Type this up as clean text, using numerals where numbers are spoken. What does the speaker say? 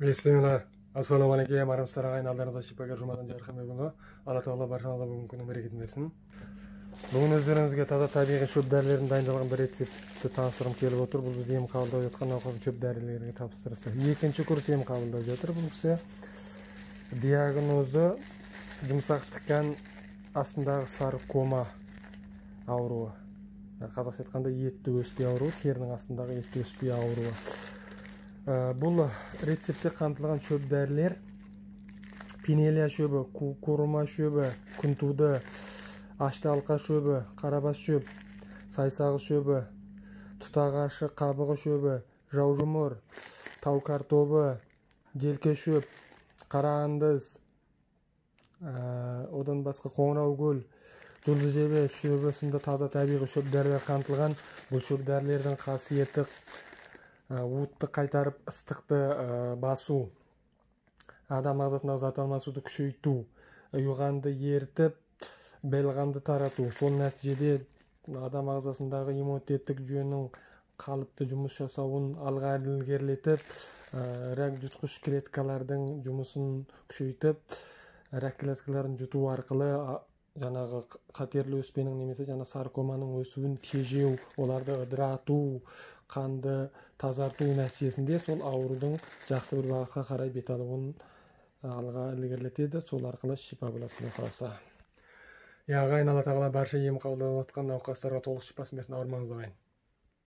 Bismillah. Assalamu alaikum. Армысыздар ағайын, алдарыңызда шипагер жұмадан жарқын бүгінгі. Алла тағала баршаңызға бүгінгі күннің берекетін берсін. Бүгін өздеріңізге таза табиғи шөп дәрілерден дайындалған бір рецептті таныстырғым келіп отыр. Бұл біз ем қабылдап жатқан науқастың шөп дәрілерге тапсырысты. Екінші курс ем қабылдап жатыр. Бұл кісі диагнозы жұмсақ тікан астындағы саркома ауруы. Қазақша айтқанда етті өспей ауруы, терінің астындағы етті өспей ауруы. Бұл рецептте қамтылған шөп дәрілер пинелия шөбі, курма шөбі, күнтуды, ашталқа шөбі, қарабас шөп, сайсағы шөбі, тұтағашы қабығы шөбі, жаужұмыр, тау картобы, желке шөп, қарағандыз, одан басқа қоңыраугүл, жұлдыз жебе шөбі сынды таза табиғи шөп дәрілер қамтылған. Бұл шөп дәрілердің қасиеті уытты қайтарып, ыстықты басу, адам ағзасындағы зат алмасуды күшейту, ұйығанды ерітіп, белғанды тарату. Сол нәтижеде адам ағзасындағы иммунитеттік жүйенің қалыпты жұмыс жасауын алға ілгерілетіп, рак жұтқыш клеткалардың жұмысын күшейтіп, рак клеткаларын жұту арқылы жаңағы қатерлі өспенің немесе саркоманың өсуін тежеу, оларды ыдырату, қанды тазарту нәтижесінде сол аурудың жақсы бір бағытқа қарай бет алуын алға ілгерілетеді. Сол арқылы шипа болады Құдай қаласа. Ағайын, Алла тағала барша ем қабылдап жатқан науқастарға толық шипасын берсін. Ауырмаңыз ағайын.